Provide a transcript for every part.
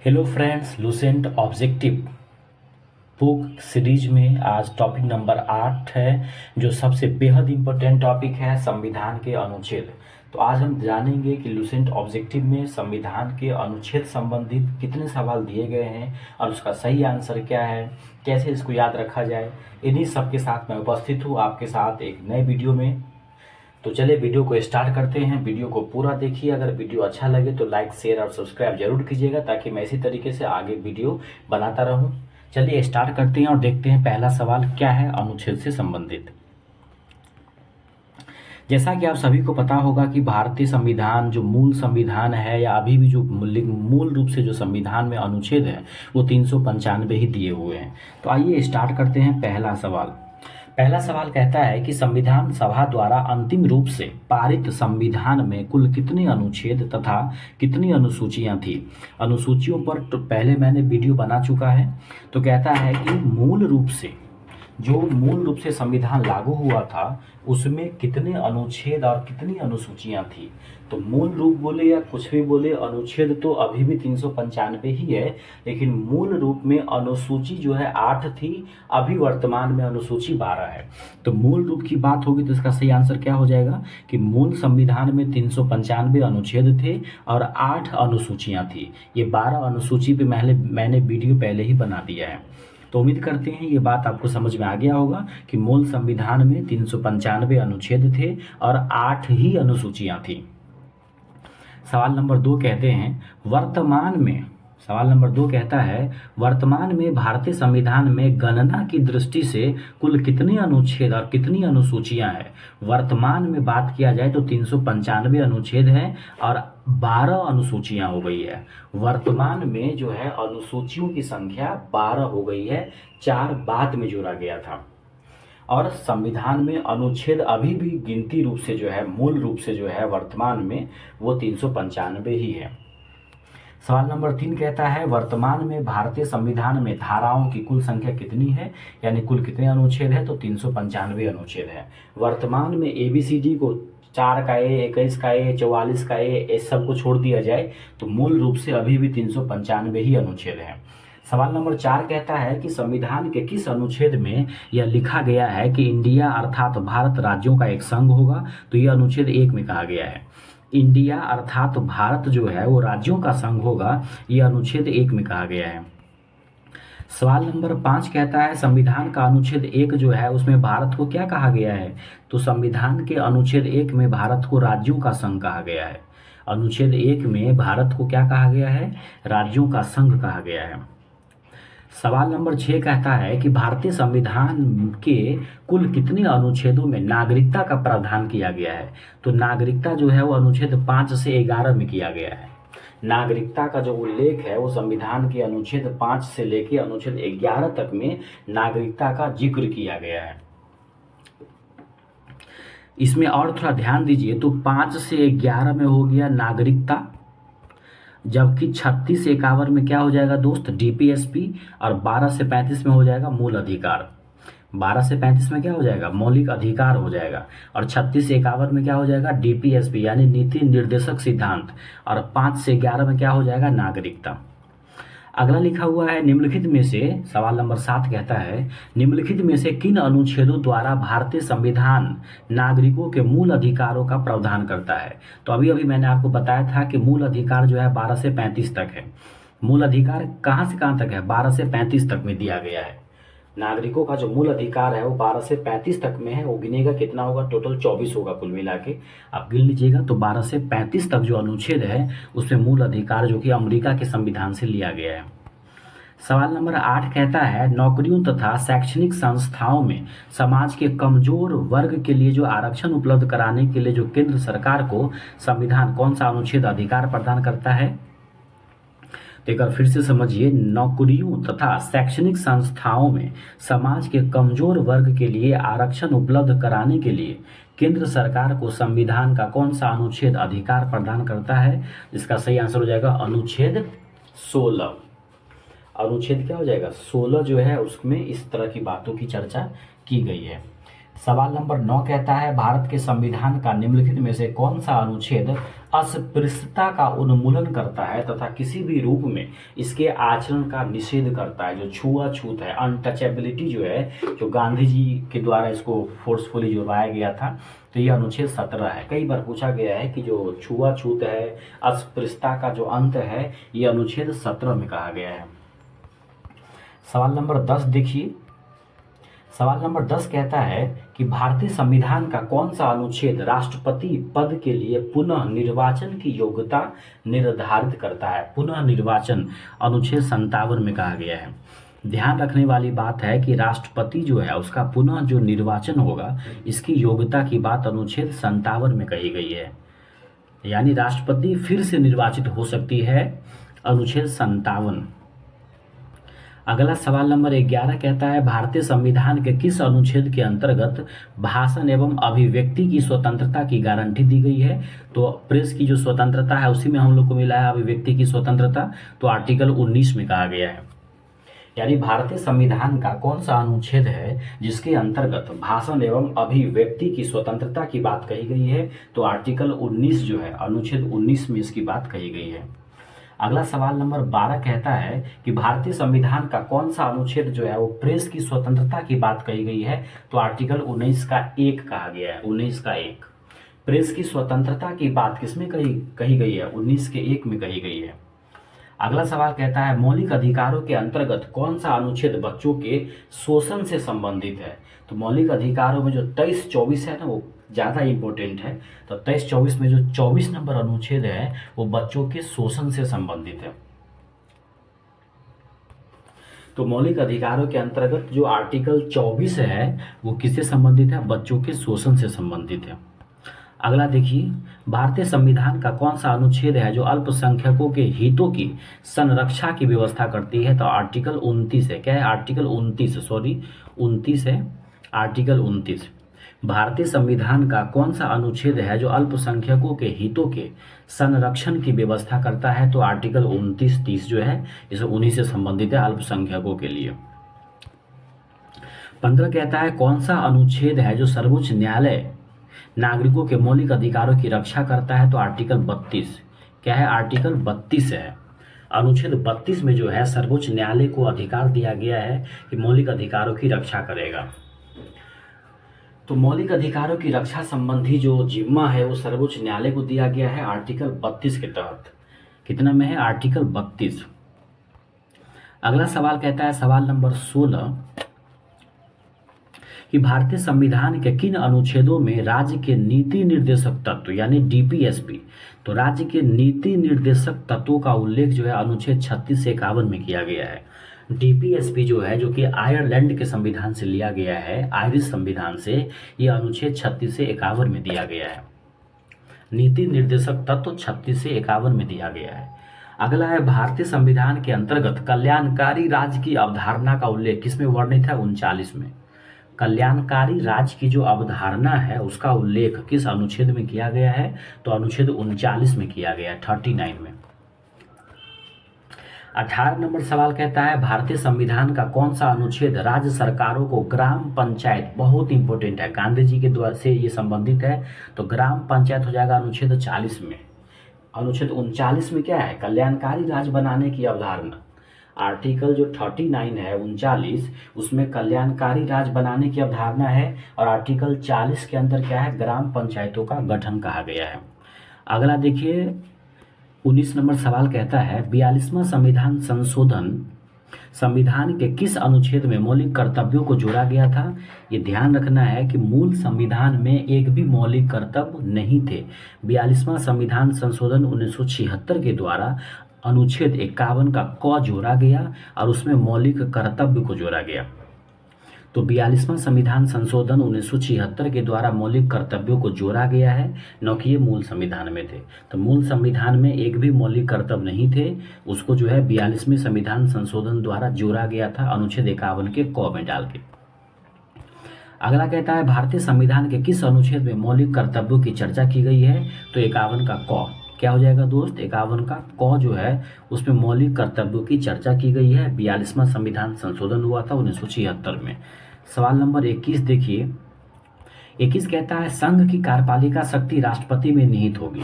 Hello friends, Lucent objective book series में आज topic number 8 है, जो सबसे बेहद इम्पोर्टेंट टॉपिक है, संविधान के अनुच्छेद। तो आज हम जानेंगे कि लुसेंट ऑब्जेक्टिव में संविधान के अनुच्छेद संबंधित कितने सवाल दिए गए हैं और उसका सही आंसर क्या है, कैसे इसको याद रखा जाए। इन्हीं सब के साथ मैं उपस्थित हूँ आपके साथ एक नए वीडियो में। तो चलिए वीडियो को स्टार्ट करते हैं। वीडियो को पूरा देखिए। अगर वीडियो अच्छा लगे तो लाइक, शेयर और सब्सक्राइब जरूर कीजिएगा, ताकि मैं इसी तरीके से आगे वीडियो बनाता रहूं। चलिए स्टार्ट करते हैं और देखते हैं पहला सवाल क्या है अनुच्छेद से संबंधित। जैसा कि आप सभी को पता होगा कि भारतीय संविधान जो मूल संविधान है, या अभी भी जो मूल रूप से जो संविधान में अनुच्छेद है, वो 395 ही दिए हुए हैं। तो आइए स्टार्ट करते हैं पहला सवाल। पहला सवाल कहता है कि संविधान सभा द्वारा अंतिम रूप से पारित संविधान में कुल कितने अनुच्छेद तथा कितनी अनुसूचियां थी। अनुसूचियों पर तो पहले मैंने वीडियो बना चुका है। तो कहता है कि मूल रूप से संविधान लागू हुआ था, उसमें कितने अनुच्छेद और कितनी अनुसूचियां थी। तो मूल रूप बोले या कुछ भी बोले, अनुच्छेद तो अभी भी 395 ही है, लेकिन मूल रूप में अनुसूची जो है 8 थी, अभी वर्तमान में अनुसूची 12 है। तो मूल रूप की बात होगी तो इसका सही आंसर क्या हो जाएगा कि मूल संविधान में 395 अनुच्छेद थे और 8 अनुसूचियां थी। ये 12 अनुसूची पे मैंने वीडियो पहले ही बना दिया है। तो उम्मीद करते हैं ये बात आपको समझ में आ गया होगा कि मूल संविधान में 395 अनुच्छेद थे और 8 ही अनुसूचियां थी। सवाल नंबर 2 कहते हैं सवाल नंबर 2 कहता है, वर्तमान में भारतीय संविधान में गणना की दृष्टि से कुल कितने अनुच्छेद और कितनी अनुसूचियां हैं। वर्तमान में बात किया जाए तो 395 अनुच्छेद हैं और 12 अनुसूचियां हो गई है। वर्तमान में जो है अनुसूचियों की संख्या 12 हो गई है, 4 बाद में जोड़ा गया था। और संविधान में अनुच्छेद अभी भी गिनती रूप से जो है, मूल रूप से जो है वर्तमान में वो 395 ही है। सवाल नंबर 3 कहता है, वर्तमान में भारतीय संविधान में धाराओं की कुल संख्या कितनी है, यानी कुल कितने अनुच्छेद है। तो 395 अनुच्छेद है। वर्तमान में ABCD को 4 का ए, 21 का ए, 44 का ए, इस सब को छोड़ दिया जाए तो मूल रूप से अभी भी 395 ही अनुच्छेद है। सवाल नंबर 4 कहता है कि संविधान के किस अनुच्छेद में यह लिखा गया है कि इंडिया अर्थात भारत राज्यों का एक संघ होगा। तो यह अनुच्छेद 1 में कहा गया है। इंडिया अर्थात भारत जो है वो राज्यों का संघ होगा, यह अनुच्छेद 1 में कहा गया है। सवाल नंबर 5 कहता है, संविधान का अनुच्छेद 1 जो है उसमें भारत को क्या कहा गया है। तो संविधान के अनुच्छेद 1 में भारत को राज्यों का संघ कहा गया है। अनुच्छेद 1 में भारत को क्या कहा गया है, राज्यों का संघ कहा गया है। सवाल नंबर 6 कहता है कि भारतीय संविधान के कुल कितने अनुच्छेदों में नागरिकता का प्रावधान किया गया है। तो नागरिकता जो है वो अनुच्छेद 5 से 11 में किया गया है। नागरिकता का जो उल्लेख है वो संविधान के अनुच्छेद 5 से लेकर अनुच्छेद 11 तक में नागरिकता का जिक्र किया गया है। इसमें और थोड़ा ध्यान दीजिए, तो 5 से 11 में हो गया नागरिकता, जबकि 36 से 51 में क्या हो जाएगा दोस्त, DPSP, और 12 से 35 में हो जाएगा मूल अधिकार। 12 से 35 में क्या हो जाएगा, मौलिक अधिकार हो जाएगा। और 36 से 51 में क्या हो जाएगा, DPSP यानी नीति निर्देशक सिद्धांत। और 5 से 11 में क्या हो जाएगा, नागरिकता। अगला लिखा हुआ है, निम्नलिखित में से, सवाल नंबर 7 कहता है, निम्नलिखित में से किन अनुच्छेदों द्वारा भारतीय संविधान नागरिकों के मूल अधिकारों का प्रावधान करता है। तो अभी मैंने आपको बताया था कि मूल अधिकार जो है 12 से 35 तक है। मूल अधिकार कहाँ से कहाँ तक है, 12 से 35 तक में दिया गया है। नागरिकों का जो मूल अधिकार है वो 12 से 35 तक में है। वो गिनेगा कितना होगा, टोटल 24 होगा कुल मिला के, आप गिन लीजिएगा। तो 12 से 35 तक जो अनुच्छेद है उसमें मूल अधिकार जो कि अमेरिका के संविधान से लिया गया है। सवाल नंबर 8 कहता है, नौकरियों तथा शैक्षणिक संस्थाओं में समाज के कमजोर वर्ग के लिए जो आरक्षण उपलब्ध कराने के लिए जो केंद्र सरकार को संविधान कौन सा अनुच्छेद अधिकार प्रदान करता है। तो एक बार फिर से समझिए, नौकरियों तथा शैक्षणिक संस्थाओं में समाज के कमजोर वर्ग के लिए आरक्षण उपलब्ध कराने के लिए केंद्र सरकार को संविधान का कौन सा अनुच्छेद अधिकार प्रदान करता है। इसका सही आंसर हो जाएगा अनुच्छेद 16। अनुच्छेद क्या हो जाएगा, 16 जो है उसमें इस तरह की बातों की चर्चा की गई है। सवाल नंबर 9 कहता है, भारत के संविधान का निम्नलिखित में से कौन सा अनुच्छेद अस्पृश्यता का उन्मूलन करता है तथा किसी भी रूप में इसके आचरण का निषेध करता है। जो छुआछूत है, अनटचेबिलिटी जो है, जो गांधी जी के द्वारा इसको फोर्सफुली जो लाया गया था, तो ये अनुच्छेद 17 है। कई बार पूछा गया है कि जो छुआछूत है, अस्पृश्यता का जो अंत है, ये अनुच्छेद 17 में कहा गया है। सवाल नंबर 10 देखिए। सवाल नंबर 10 कहता है कि भारतीय संविधान का कौन सा अनुच्छेद राष्ट्रपति पद के लिए पुनः निर्वाचन की योग्यता निर्धारित करता है। पुनः निर्वाचन अनुच्छेद 57 में कहा गया है। ध्यान रखने वाली बात है कि राष्ट्रपति जो है उसका पुनः जो निर्वाचन होगा, इसकी योग्यता की बात अनुच्छेद 57 में कही गई है। यानी राष्ट्रपति फिर से निर्वाचित हो सकती है, अनुच्छेद 57। अगला सवाल नंबर 11 कहता है भारतीय संविधान के किस अनुच्छेद के अंतर्गत भाषण एवं अभिव्यक्ति की स्वतंत्रता की गारंटी दी गई है। तो प्रेस की जो स्वतंत्रता है उसी में हम लोग को मिला है अभिव्यक्ति की स्वतंत्रता, तो आर्टिकल 19 में कहा गया है। यानी भारतीय संविधान का कौन सा अनुच्छेद है जिसके अंतर्गत भाषण एवं अभिव्यक्ति की स्वतंत्रता की बात कही गई है, तो आर्टिकल 19 जो है, अनुच्छेद 19 में इसकी बात कही गई है। अगला सवाल नंबर 12 कहता है कि भारतीय संविधान का कौन सा अनुच्छेद जो है वो प्रेस की स्वतंत्रता की बात कही गई है, तो आर्टिकल 19 का 1 कहा गया है। 19 का 1 प्रेस की स्वतंत्रता की बात किसमें कही गई है, 19 के 1 में कही गई है। अगला सवाल कहता है मौलिक अधिकारों के अंतर्गत कौन सा अनुच्छेद बच्चों के शोषण से संबंधित है। तो मौलिक अधिकारों में जो 23-24 है ना, वो ज़्यादा इम्पोर्टेंट है। तो 23-24 में जो 24 नंबर अनुच्छेद है वो बच्चों के शोषण से संबंधित है। तो मौलिक अधिकारों के अंतर्गत जो आर्टिकल 24 है वो किससे संबंधित है, बच्चों के शोषण से संबंधित है। अगला देखिए, भारतीय संविधान का कौन सा अनुच्छेद है जो अल्पसंख्यकों के हितों की संरक्षा की व्यवस्था करती है। तो आर्टिकल 29 है। क्या है, आर्टिकल 29 है, आर्टिकल 29। भारतीय संविधान का कौन सा अनुच्छेद है जो अल्पसंख्यकों के हितों के संरक्षण की व्यवस्था करता है। तो आर्टिकल 29-30 जो है इसे उन्हीं से संबंधित है, अल्पसंख्यकों के लिए। 15 कहता है कौन सा अनुच्छेद है जो सर्वोच्च न्यायालय नागरिकों के मौलिक अधिकारों की रक्षा करता है। तो आर्टिकल 32। क्या है, आर्टिकल 32 है। अनुच्छेद 32 में जो है सर्वोच्च न्यायालय को अधिकार दिया गया है कि मौलिक अधिकारों की रक्षा करेगा। तो मौलिक अधिकारों की रक्षा संबंधी जो जिम्मा है वो सर्वोच्च न्यायालय को दिया गया है आर्टिकल 32 के तहत। कितना में है, आर्टिकल 32। अगला सवाल कहता है सवाल नंबर 16 कि भारतीय संविधान के किन अनुच्छेदों में राज्य के नीति निर्देशक तत्व यानी डीपीएसपी, तो राज्य के नीति निर्देशक तत्वों का उल्लेख जो है अनुच्छेद 36 से 51 में किया गया है। डीपीएसपी जो है, जो कि आयरलैंड के संविधान से लिया गया है, आयरिश संविधान से, ये अनुच्छेद 36 से 51 में दिया गया है। नीति निर्देशक तत्व 36 से 51 में दिया गया है। अगला है भारतीय संविधान के अंतर्गत कल्याणकारी राज्य की अवधारणा का उल्लेख किसमें वर्णित है, 39 में। कल्याणकारी राज्य की जो अवधारणा है उसका उल्लेख किस अनुच्छेद में किया गया है, तो अनुच्छेद 39 में किया गया है, 39 में। 18 नंबर सवाल कहता है भारतीय संविधान का कौन सा अनुच्छेद राज्य सरकारों को ग्राम पंचायत, बहुत इंपॉर्टेंट है, गांधी जी के द्वारा से ये संबंधित है, तो ग्राम पंचायत हो जाएगा अनुच्छेद 40 में। अनुच्छेद 39 में क्या है, कल्याणकारी राज्य बनाने की अवधारणा। आर्टिकल जो 39 है 39, उसमें कल्याणकारी राज्य बनाने की अवधारणा है, और आर्टिकल 40 के अंदर क्या है, ग्राम पंचायतों का गठन कहा गया है। अगला देखिए 19 नंबर सवाल कहता है 42वां संविधान संशोधन संविधान के किस अनुच्छेद में मौलिक कर्तव्यों को जोड़ा गया था। ये ध्यान रखना है कि मूल संविधान में एक भी मौलिक कर्तव्य नहीं थे। 42वां संविधान संशोधन 1976 के द्वारा अनुच्छेद 51 का क जोड़ा गया और उसमें मौलिक कर्तव्य को जोड़ा गया। तो 42वां संविधान संशोधन 1976 के द्वारा मौलिक कर्तव्यों को जोड़ा गया है, न कि ये मूल संविधान में थे। तो मूल संविधान में एक भी मौलिक कर्तव्य नहीं थे, उसको जो है 42वें संविधान संशोधन द्वारा जोड़ा गया था अनुच्छेद 51 के क में डाल के। अगला कहता है भारतीय संविधान के किस अनुच्छेद में मौलिक कर्तव्यों की चर्चा की गई है। तो 51 का क क्या हो जाएगा दोस्त, 51 का क जो है उसमें मौलिक कर्तव्यों की चर्चा की गई है। 42वां संविधान संशोधन हुआ था 1976 में। सवाल नंबर 21 देखिए, 21 कहता है संघ की कार्यपालिका शक्ति राष्ट्रपति में निहित होगी।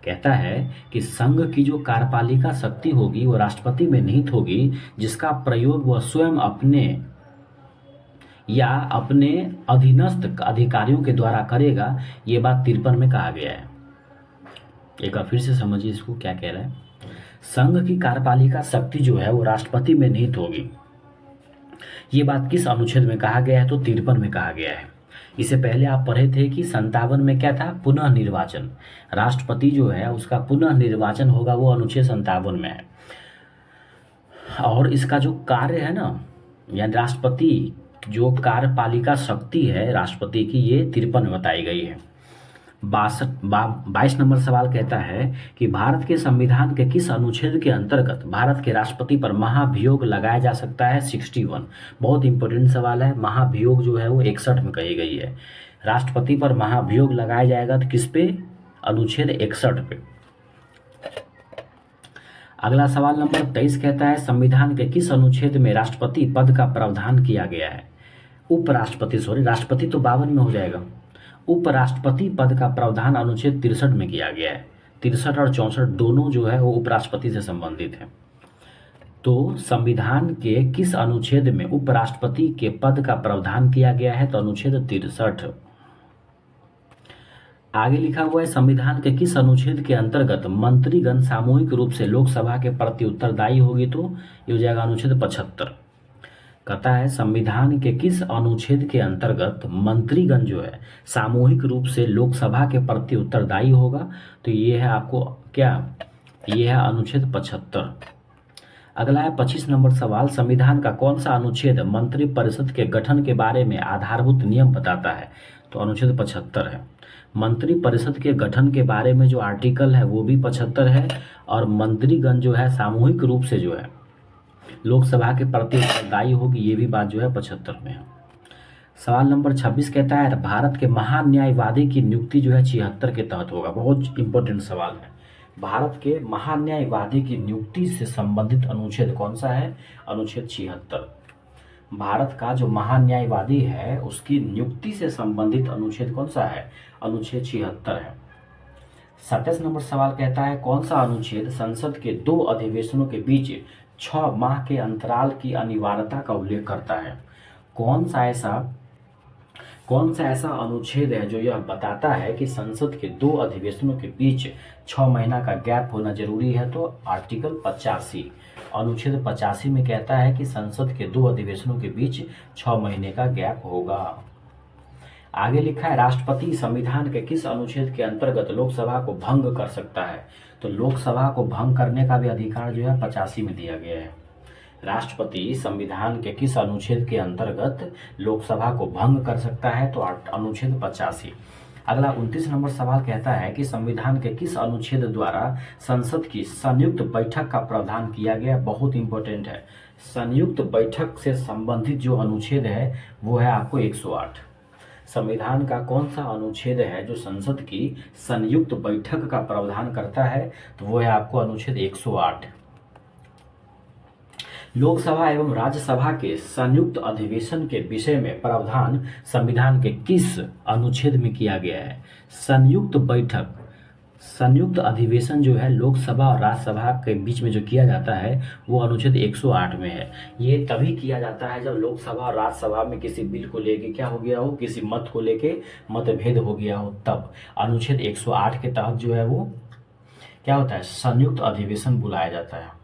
कहता है कि संघ की जो कार्यपालिका शक्ति होगी वो राष्ट्रपति में निहित होगी, जिसका प्रयोग वह स्वयं अपने या अपने अधीनस्थ अधिकारियों के द्वारा करेगा। ये बात 53 में कहा गया है। एक बार फिर से समझिए इसको क्या कह रहा है। संघ की कार्यपालिका शक्ति जो है वो राष्ट्रपति में निहित होगी। ये बात किस अनुच्छेद में कहा गया है? तो 53 में कहा गया है। इससे पहले आप पढ़े थे कि 57 में क्या था? पुनः निर्वाचन। राष्ट्रपति जो है उसका पुनः निर्वाचन होगा, वो अनुच्छेद 57 में है। और इसका जो कार्य है ना, यानी राष्ट्रपति जो कार्यपालिका शक्ति है राष्ट्रपति की, ये 53 में बताई गई है। 22 नंबर सवाल कहता है कि भारत के संविधान के किस अनुच्छेद के अंतर्गत भारत के राष्ट्रपति पर महाभियोग लगाया जा सकता है? 61। बहुत इंपॉर्टेंट सवाल है। महाभियोग जो है वो 61 में कही गई है। राष्ट्रपति पर महाभियोग लगाया जाएगा तो किस पे? अनुच्छेद 61 पे। अगला सवाल नंबर 23 कहता है संविधान के किस अनुच्छेद में राष्ट्रपति पद का प्रावधान किया गया है? उपराष्ट्रपति, सॉरी राष्ट्रपति तो 52 में हो जाएगा। उपराष्ट्रपति पद का प्रावधान अनुच्छेद 63 में किया गया है। 63 और 64 दोनों जो है वो उपराष्ट्रपति से संबंधित है। तो संविधान के किस अनुच्छेद में उपराष्ट्रपति के पद का प्रावधान किया गया है? तो अनुच्छेद 63। आगे लिखा हुआ है संविधान के किस अनुच्छेद के अंतर्गत मंत्रीगण सामूहिक रूप से लोकसभा के प्रति उत्तरदायी होगी? तो ये हो जाएगा अनुच्छेद 75। कहता है संविधान के किस अनुच्छेद के अंतर्गत मंत्रीगण जो है सामूहिक रूप से लोकसभा के प्रति उत्तरदायी होगा? तो ये है आपको क्या? ये है अनुच्छेद 75। अगला है 25 नंबर सवाल संविधान का कौन सा अनुच्छेद मंत्रिपरिषद के गठन के बारे में आधारभूत नियम बताता है? तो अनुच्छेद 75 है। मंत्रिपरिषद के गठन के बारे में जो आर्टिकल है वो भी 75 है, और मंत्रीगण जो है सामूहिक रूप से जो है लोकसभा के प्रति उत्तरदायी होगी, ये भी बात जो है 75 में है। सवाल नंबर 26 कहता है भारत के महान्यायवादी की नियुक्ति जो है 76 के तहत होगा। बहुत इंपॉर्टेंट सवाल है। भारत के महान्यायवादी की नियुक्ति से संबंधित अनुच्छेद कौन सा है? अनुच्छेद 76। भारत का जो महान्यायवादी है उसकी नियुक्ति से संबंधित अनुच्छेद कौन सा है? अनुच्छेद 76 है। 27 नंबर सवाल कहता है कौन सा अनुच्छेद संसद के 2 अधिवेशनों के बीच 6 माह के अंतराल की अनिवार्यता का उल्लेख करता है? कौन सा ऐसा अनुच्छेद है जो यह बताता है कि संसद के 2 अधिवेशनों के बीच 6 महीना का गैप होना जरूरी है? तो आर्टिकल 85, अनुच्छेद 85 में कहता है कि संसद के 2 अधिवेशनों के बीच 6 महीने का गैप होगा। आगे लिखा है राष्ट्रपति संविधान के किस अनुच्छेद के अंतर्गत लोकसभा को भंग कर सकता है? तो लोकसभा को भंग करने का भी अधिकार जो है 85 में दिया गया है। राष्ट्रपति संविधान के किस अनुच्छेद के अंतर्गत लोकसभा को भंग कर सकता है? तो अनुच्छेद 85। अगला 29 नंबर सवाल कहता है कि संविधान के किस अनुच्छेद द्वारा संसद की संयुक्त बैठक का प्रावधान किया गया? बहुत इंपॉर्टेंट है। संयुक्त बैठक से संबंधित जो अनुच्छेद है वो है आपको 108। संविधान का कौन सा अनुच्छेद है जो संसद की संयुक्त बैठक का प्रावधान करता है? तो वो है आपको अनुच्छेद 108। लोकसभा एवं राज्यसभा के संयुक्त अधिवेशन के विषय में प्रावधान संविधान के किस अनुच्छेद में किया गया है? संयुक्त बैठक, संयुक्त अधिवेशन जो है लोकसभा और राज्यसभा के बीच में जो किया जाता है वो अनुच्छेद 108 में है। ये तभी किया जाता है जब लोकसभा और राज्यसभा में किसी बिल को लेके क्या हो गया हो, किसी मत को लेके मतभेद हो गया हो, तब अनुच्छेद 108 के तहत जो है वो क्या होता है? संयुक्त अधिवेशन बुलाया जाता है।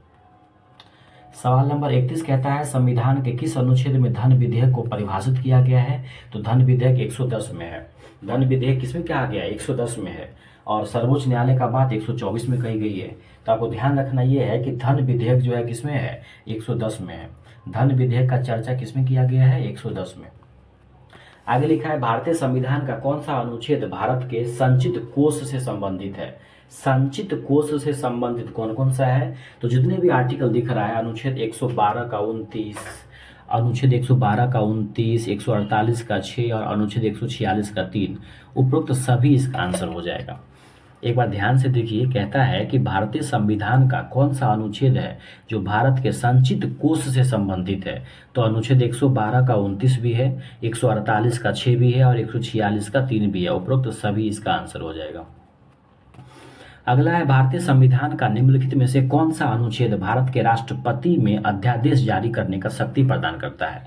सवाल नंबर 31 कहता है संविधान के किस अनुच्छेद में धन विधेयक को परिभाषित किया गया है? तो धन विधेयक 110 में है। धन विधेयक किसमें कहा गया है? 110 में है। और सर्वोच्च न्यायालय का बात 124 में कही गई है। तो आपको ध्यान रखना ये है कि धन विधेयक जो है किसमें है? 110 में है। धन विधेयक का चर्चा किसमें किया गया है? 110 में। आगे लिखा है भारतीय संविधान का कौन सा अनुच्छेद भारत के संचित कोष से संबंधित है? संचित कोष से संबंधित कौन कौन सा है? तो जितने भी आर्टिकल दिख रहा है अनुच्छेद 112 का 29, अनुच्छेद 112 का 29, 148 का 6 और अनुच्छेद 146 का 3, उपरोक्त सभी इसका आंसर हो जाएगा। एक बार ध्यान से देखिए, कहता है कि भारतीय संविधान का कौन सा अनुच्छेद है जो भारत के संचित कोष से संबंधित है? तो अनुच्छेद 112 का 29 भी है, 148 का 6 भी है और 146 का 3 भी है। उपरोक्त सभी इसका आंसर हो जाएगा। अगला है भारतीय संविधान का निम्नलिखित में से कौन सा अनुच्छेद भारत के राष्ट्रपति में अध्यादेश जारी करने का शक्ति प्रदान करता है।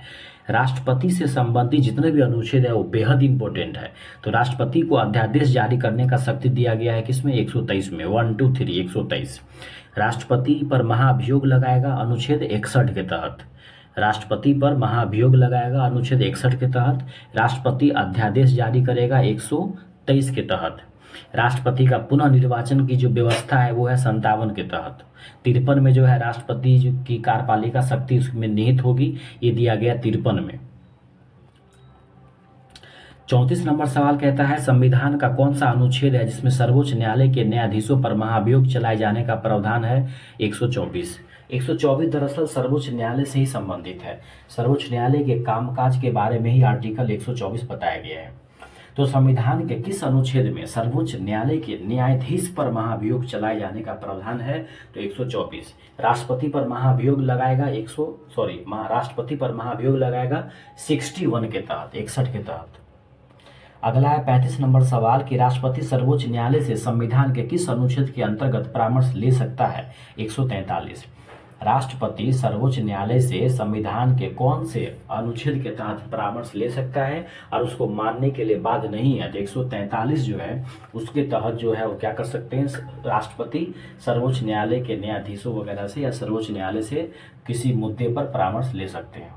राष्ट्रपति से संबंधित जितने भी अनुच्छेद है वो बेहद इंपॉर्टेंट है। तो राष्ट्रपति को अध्यादेश जारी करने का शक्ति दिया गया है किसमें, 123 में, 1 2 3 123। राष्ट्रपति पर महाभियोग लगाएगा अनुच्छेद 61 के तहत। राष्ट्रपति पर महाभियोग लगाएगा अनुच्छेद 61 के तहत। राष्ट्रपति अध्यादेश जारी करेगा 123 के तहत। राष्ट्रपति का पुनः निर्वाचन की जो व्यवस्था है वो है 57 के तहत। 53 में जो है राष्ट्रपति की कार्यपालिका शक्ति उसमें निहित होगी, ये दिया गया 53 में। 34 नंबर सवाल कहता है संविधान का कौन सा अनुच्छेद है जिसमें सर्वोच्च न्यायालय के न्यायाधीशों पर महाभियोग चलाए जाने का प्रावधान है। 124। 124 दरअसल सर्वोच्च न्यायालय से ही संबंधित है। सर्वोच्च न्यायालय के कामकाज के बारे में ही आर्टिकल 124 बताया गया है। तो संविधान के किस अनुच्छेद में सर्वोच्च न्यायालय के न्यायाधीश पर महाभियोग चलाए जाने का प्रावधान है, तो 124। राष्ट्रपति पर महाभियोग लगाएगा राष्ट्रपति पर महाभियोग लगाएगा 61 के तहत, 61 के तहत। अगला है 35 नंबर सवाल कि राष्ट्रपति सर्वोच्च न्यायालय से संविधान के किस अनुच्छेद के अंतर्गत परामर्श ले सकता है। 143। राष्ट्रपति सर्वोच्च न्यायालय से संविधान के कौन से अनुच्छेद के तहत परामर्श ले सकता है और उसको मानने के लिए बाध्य नहीं है। तो 143 जो है उसके तहत जो है वो क्या कर सकते हैं, राष्ट्रपति सर्वोच्च न्यायालय के न्यायाधीशों वगैरह से या सर्वोच्च न्यायालय से किसी मुद्दे पर परामर्श ले सकते हैं।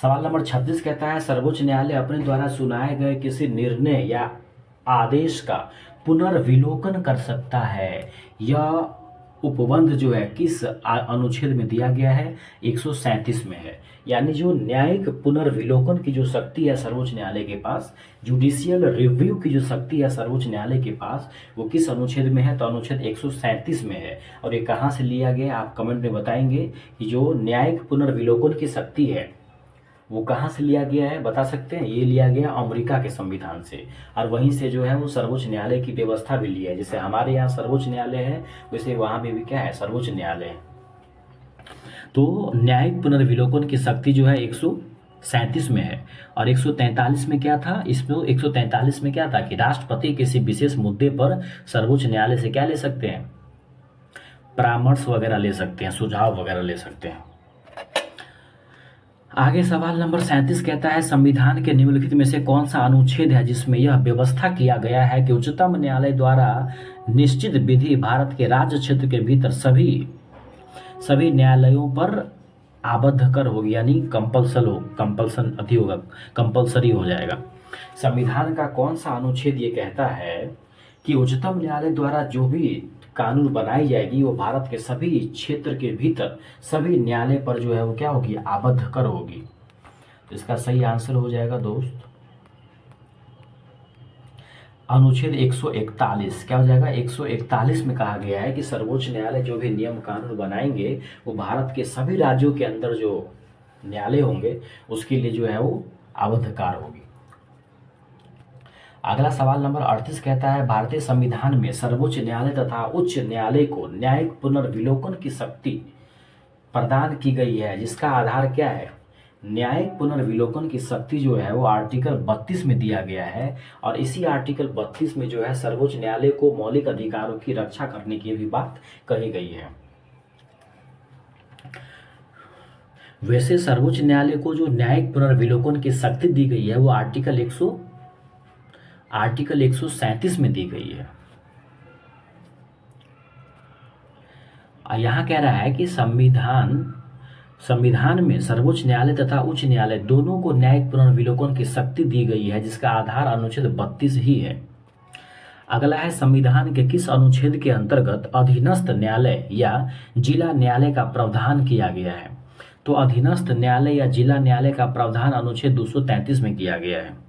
सवाल नंबर 36 कहता है सर्वोच्च न्यायालय अपने द्वारा सुनाए गए किसी निर्णय या आदेश का पुनर्विलोकन कर सकता है। यह उपबंध जो है किस अनुच्छेद में दिया गया है, 137 में है। यानी जो न्यायिक पुनर्विलोकन की जो शक्ति है सर्वोच्च न्यायालय के पास, जुडिशियल रिव्यू की जो शक्ति है सर्वोच्च न्यायालय के पास, वो किस अनुच्छेद में है, तो अनुच्छेद 137 में है। और ये कहाँ से लिया गया आप कमेंट में बताएंगे कि जो न्यायिक पुनर्विलोकन की शक्ति है वो कहाँ से लिया गया है, बता सकते हैं। ये लिया गया अमेरिका के संविधान से, और वहीं से जो है वो सर्वोच्च न्यायालय की व्यवस्था भी ली है। जैसे हमारे यहाँ सर्वोच्च न्यायालय है वैसे वहाँ पे भी क्या है, सर्वोच्च न्यायालय है। तो न्यायिक पुनर्विलोकन की शक्ति जो है 137 में है। और 143 में क्या था, इसमें 143 में क्या था कि राष्ट्रपति किसी विशेष मुद्दे पर सर्वोच्च न्यायालय से क्या ले सकते हैं, परामर्श वगैरह ले सकते हैं, सुझाव वगैरह ले सकते हैं। आगे सवाल नंबर 37 कहता है संविधान के निम्नलिखित में से कौन सा अनुच्छेद है जिसमें यह व्यवस्था किया गया है कि उच्चतम न्यायालय द्वारा निश्चित विधि भारत के राज्य क्षेत्र के भीतर सभी न्यायालयों पर आबद्ध कर होगी, यानी कंपल्सरी हो जाएगा। संविधान का कौन सा अनुच्छेद ये कहता है कि उच्चतम न्यायालय द्वारा जो भी कानून बनाई जाएगी वो भारत के सभी क्षेत्र के भीतर सभी न्यायालय पर जो है वो क्या होगी, आबद्ध कर होगी। तो इसका सही आंसर हो जाएगा दोस्त अनुच्छेद 141। क्या हो जाएगा, 141 में कहा गया है कि सर्वोच्च न्यायालय जो भी नियम कानून बनाएंगे वो भारत के सभी राज्यों के अंदर जो न्यायालय होंगे उसके लिए जो है वो आबद्धकार होगी। अगला सवाल नंबर 38 कहता है भारतीय संविधान में सर्वोच्च न्यायालय तथा उच्च न्यायालय को न्यायिक पुनर्विलोकन की शक्ति प्रदान की गई है, जिसका आधार क्या है। न्यायिक पुनर्विलोकन की शक्ति जो है वो आर्टिकल 32 में दिया गया है, और इसी आर्टिकल 32 में जो है सर्वोच्च न्यायालय को मौलिक अधिकारों की रक्षा करने की भी बात कही गई है। वैसे सर्वोच्च न्यायालय को जो न्यायिक पुनर्विलोकन की शक्ति दी गई है वो आर्टिकल 137 में दी गई है। यहाँ कह रहा है कि संविधान में सर्वोच्च न्यायालय तथा उच्च न्यायालय दोनों को न्यायिक पुनर्विलोकन की शक्ति दी गई है, जिसका आधार अनुच्छेद 32 ही है। अगला है संविधान के किस अनुच्छेद के अंतर्गत अधीनस्थ न्यायालय या जिला न्यायालय का प्रावधान किया गया है। तो अधीनस्थ न्यायालय या जिला न्यायालय का प्रावधान अनुच्छेद 233 में किया गया है।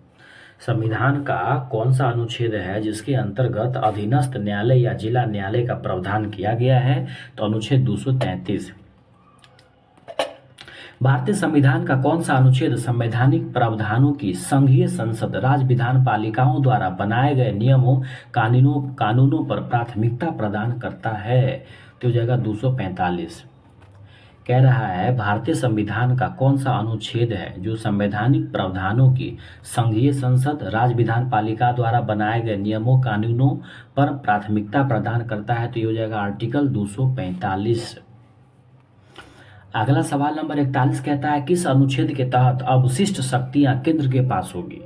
संविधान का कौन सा अनुच्छेद है जिसके अंतर्गत अधीनस्थ न्यायालय या जिला न्यायालय का प्रावधान किया गया है, तो अनुच्छेद 233। भारतीय संविधान का कौन सा अनुच्छेद संवैधानिक प्रावधानों की संघीय संसद राज्य विधान पालिकाओं द्वारा बनाए गए नियमों कानूनों पर प्राथमिकता प्रदान करता है। तो हो जाएगा 245। कह रहा है भारतीय संविधान का कौन सा अनुच्छेद है जो संवैधानिक प्रावधानों की संघीय संसद राज्य विधान पालिका द्वारा बनाए गए नियमों कानूनों पर प्राथमिकता प्रदान करता है। तो ये हो जाएगा आर्टिकल 245। अगला सवाल नंबर 41 कहता है किस अनुच्छेद के तहत अवशिष्ट शक्तियां केंद्र के पास होगी,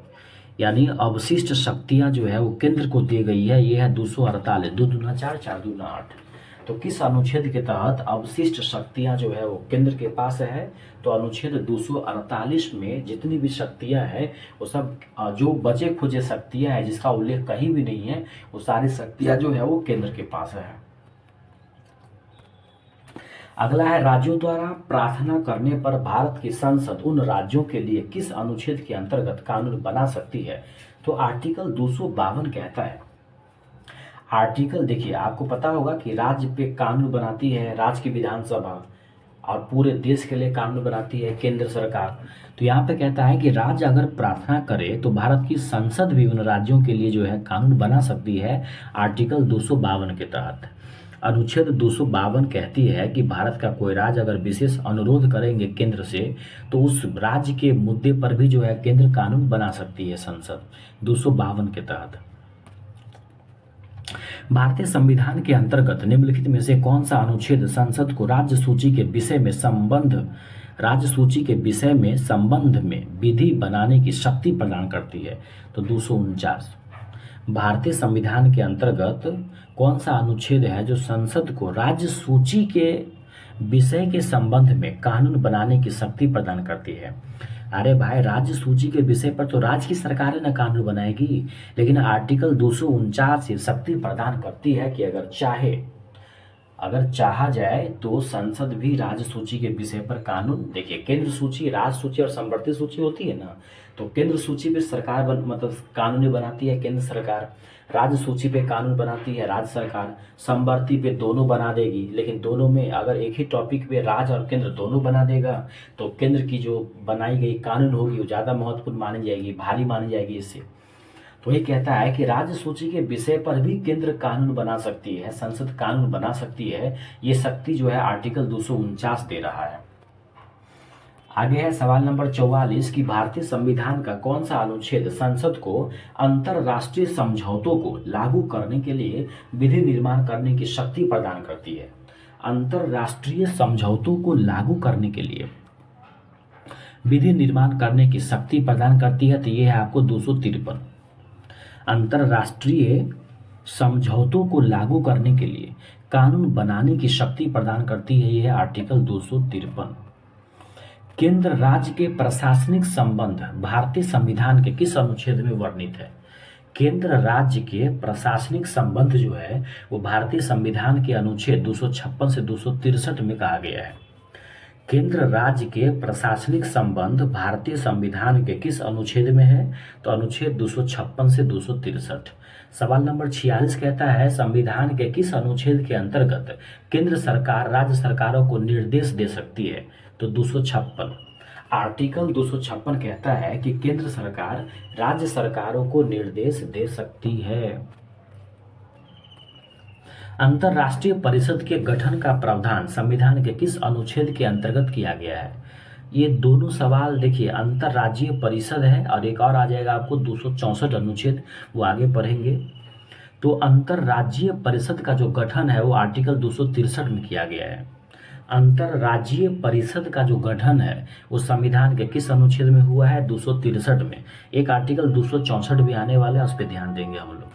यानी अवशिष्ट शक्तियां जो है वो केंद्र को दी गई है। ये है 248, 2 दूना 4, 4 दूना 8। तो किस अनुच्छेद के तहत अवशिष्ट शक्तियां जो है वो केंद्र के पास है, तो अनुच्छेद 248 में जितनी भी शक्तियां हैं वो सब जो बचे खुचे शक्तियां हैं जिसका उल्लेख कहीं भी नहीं है, वो सारी शक्तियां जो है वो केंद्र के पास है। अगला है राज्यों द्वारा प्रार्थना करने पर भारत की संसद उन राज्यों के लिए किस अनुच्छेद के अंतर्गत कानून बना सकती है, तो आर्टिकल 252 कहता है। आर्टिकल देखिए, आपको पता होगा कि राज्य पे कानून बनाती है राज्य की विधानसभा और पूरे देश के लिए कानून बनाती है केंद्र सरकार। तो यहाँ पे कहता है कि राज्य अगर प्रार्थना करे तो भारत की संसद भी उन राज्यों के लिए जो है कानून बना सकती है आर्टिकल 252 के तहत। अनुच्छेद 252 कहती है कि भारत का कोई राज्य अगर विशेष अनुरोध करेंगे केंद्र से तो उस राज्य के मुद्दे पर भी जो है केंद्र कानून बना सकती है संसद 252 के तहत। भारतीय संविधान के अंतर्गत निम्नलिखित में से कौन सा अनुच्छेद संसद को राज्य सूची के विषय में संबंध में विधि बनाने की शक्ति प्रदान करती है, तो 249। भारतीय संविधान के अंतर्गत कौन सा अनुच्छेद है जो संसद को राज्य सूची के विषय के संबंध में कानून बनाने की शक्ति प्रदान करती है। अरे भाई, राज्य सूची के विषय पर तो राज्य की सरकार न कानून बनाएगी, लेकिन आर्टिकल 249 ये शक्ति प्रदान करती है कि अगर चाहा जाए तो संसद भी राज्य सूची के विषय पर कानून, देखिए केंद्र सूची, राज्य सूची और संवर्ती सूची होती है ना, तो केंद्र सूची पे सरकार मतलब कानून बनाती है केंद्र सरकार, राज्य सूची पे कानून बनाती है राज्य सरकार, संवर्ती पे दोनों बना देगी। लेकिन दोनों में अगर एक ही टॉपिक पे राज्य और केंद्र दोनों बना देगा तो केंद्र की जो बनाई गई कानून होगी वो ज़्यादा महत्वपूर्ण मानी जाएगी, भारी मानी जाएगी इससे। तो ये कहता है कि राज्य सूची के विषय पर भी केंद्र कानून बना सकती है, संसद कानून बना सकती है। ये शक्ति जो है आर्टिकल 249 दे रहा है। आगे है सवाल नंबर 44 कि भारतीय संविधान का कौन सा अनुच्छेद संसद को अंतरराष्ट्रीय समझौतों को लागू करने के लिए विधि निर्माण करने की शक्ति प्रदान करती है। अंतरराष्ट्रीय समझौतों को लागू करने के लिए विधि निर्माण करने की शक्ति प्रदान करती है, तो ये है आपको 253। अंतरराष्ट्रीय समझौतों को लागू करने के लिए कानून बनाने की शक्ति प्रदान करती है, यह है आर्टिकल 253। केंद्र राज्य के प्रशासनिक संबंध भारतीय संविधान के किस अनुच्छेद में वर्णित है? केंद्र राज्य के प्रशासनिक संबंध जो है वो भारतीय संविधान के अनुच्छेद 256 से 263 में कहा गया है। केंद्र राज्य के प्रशासनिक संबंध भारतीय संविधान के किस अनुच्छेद में है? तो अनुच्छेद 256 से 263। सवाल नंबर 46 कहता है संविधान के किस अनुच्छेद के अंतर्गत केंद्र सरकार राज्य सरकारों को निर्देश दे सकती है? तो 256। आर्टिकल 256 कहता है कि केंद्र सरकार राज्य सरकारों को निर्देश दे सकती है। अंतरराष्ट्रीय परिषद के गठन का प्रावधान संविधान के किस अनुच्छेद के अंतर्गत किया गया है? ये दोनों सवाल देखिए, अंतरराज्यीय परिषद है और एक और आ जाएगा आपको 264 अनुच्छेद, वो आगे पढ़ेंगे। तो अंतरराज्यीय परिषद का जो गठन है वो आर्टिकल 263 में किया गया है। अंतरराज्यीय परिषद का जो गठन है वो संविधान के किस अनुच्छेद में हुआ है? 263 में। एक आर्टिकल 264 भी आने वाला है, उस पर ध्यान देंगे हम लोग।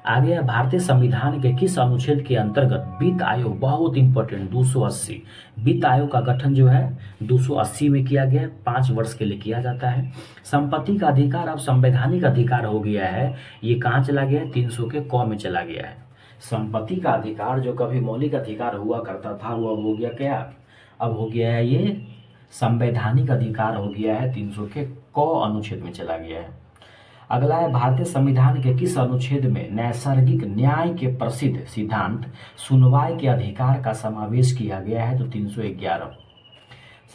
आगे है भारतीय संविधान के किस अनुच्छेद के अंतर्गत वित्त आयोग, बहुत इंपॉर्टेंट, 280। वित्त आयोग का गठन जो है 280 में किया गया, 5 वर्ष के लिए किया जाता है। संपत्ति का अधिकार अब संवैधानिक अधिकार हो गया है, ये कहाँ चला गया है? 300 के क में चला गया है। संपत्ति का अधिकार जो कभी मौलिक अधिकार हुआ करता था वो अब हो गया क्या? अब हो गया है ये संवैधानिक अधिकार हो गया है, 300 के क अनुच्छेद में चला गया है। अगला है भारतीय संविधान के किस अनुच्छेद में नैसर्गिक न्याय के प्रसिद्ध सिद्धांत सुनवाई के अधिकार का समावेश किया गया है? तो 311।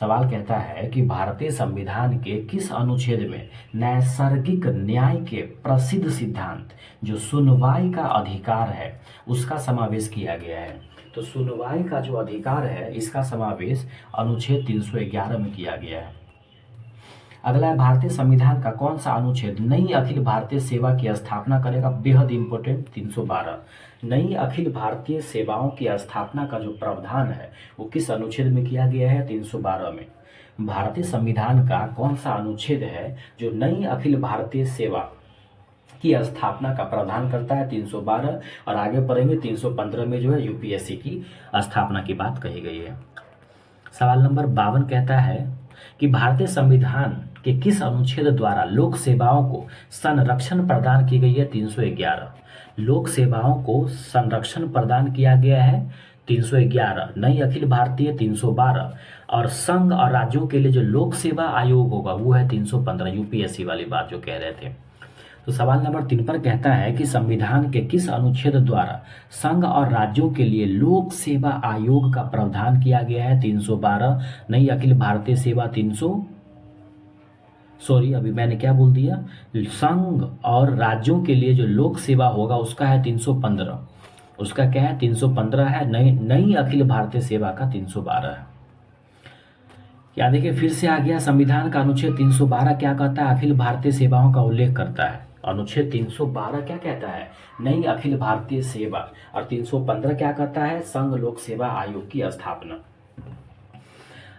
सवाल कहता है कि भारतीय संविधान के किस अनुच्छेद में नैसर्गिक न्याय के प्रसिद्ध सिद्धांत जो सुनवाई का अधिकार है उसका समावेश किया गया है? तो सुनवाई का जो अधिकार है इसका समावेश अनुच्छेद 311 में किया गया है। अगला है, भारतीय संविधान का कौन सा अनुच्छेद नई अखिल भारतीय सेवा की स्थापना करेगा? बेहद इंपॉर्टेंट, 312। नई अखिल भारतीय सेवाओं की स्थापना का जो प्रावधान है वो किस अनुच्छेद में किया गया है? 312 में। भारतीय संविधान का कौन सा अनुच्छेद है जो नई अखिल भारतीय सेवा की स्थापना का प्रावधान करता है? 312। और आगे पढ़ेंगे 315 में जो है यूपीएससी की स्थापना की बात कही गई है। सवाल नंबर 52 कहता है कि भारतीय संविधान के किस अनुच्छेद द्वारा लोक सेवाओं को संरक्षण प्रदान की गई है? 311। लोक सेवाओं को संरक्षण प्रदान किया गया है 311। नई अखिल भारतीय 312 और संघ और राज्यों के लिए जो लोक सेवा आयोग होगा वो है 315। यूपीएससी वाली बात जो कह रहे थे। तो सवाल नंबर 3 पर कहता है कि संविधान के किस अनुच्छेद द्वारा संघ और राज्यों के लिए लोक सेवा आयोग का प्रावधान किया गया है? 312। नई अखिल भारतीय सेवा अभी मैंने क्या बोल दिया, संघ और राज्यों के लिए जो लोक सेवा होगा उसका है 315। उसका क्या है? 315 है। नई अखिल भारतीय सेवा का 312 है। क्या देखिए फिर से आ गया, संविधान का अनुच्छेद 312 क्या कहता है? अखिल भारतीय सेवाओं का उल्लेख करता है। अनुच्छेद 312 क्या कहता है? नई अखिल भारतीय सेवा। और 315 क्या कहता है? संघ लोक सेवा आयोग की स्थापना।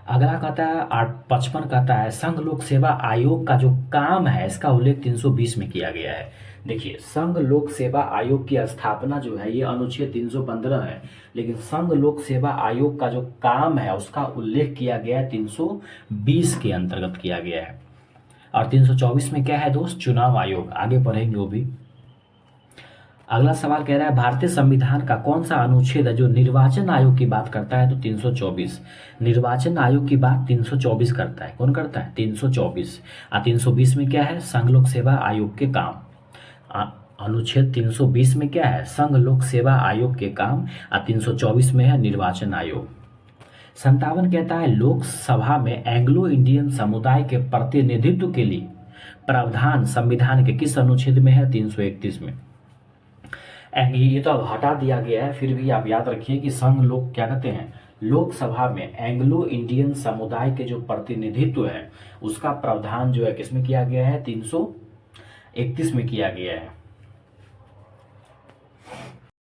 अगला कहता है 55 कहता है संघ लोक सेवा आयोग का जो काम है इसका उल्लेख 320 में किया गया है। देखिए संघ लोक सेवा आयोग की स्थापना जो है ये अनुच्छेद 315 है, लेकिन संघ लोक सेवा आयोग का जो काम है उसका उल्लेख किया गया है 320 के अंतर्गत किया गया है। और 324 में क्या है दोस्त? चुनाव आयोग। आगे पढ़ेंगे वो भी। अगला सवाल कह रहा है भारतीय संविधान का कौन सा अनुच्छेद है जो निर्वाचन आयोग की बात करता है? तो 324। निर्वाचन आयोग की बात 324 करता है। कौन करता है? 324। और 320 में क्या है? संघ लोक सेवा आयोग के काम। अनुच्छेद 320 में क्या है? संघ लोक सेवा आयोग के काम। और 324 में है निर्वाचन आयोग। 57 कहता है लोकसभा में एंग्लो इंडियन समुदाय के प्रतिनिधित्व के लिए प्रावधान संविधान के किस अनुच्छेद में है? 331 में। ये तो अब हटा दिया गया है, फिर भी आप याद रखिए कि संघ लोक क्या कहते हैं? लोकसभा में एंग्लो इंडियन समुदाय के जो प्रतिनिधित्व है उसका प्रावधान जो है किसमें किया गया है? 331 में किया गया है।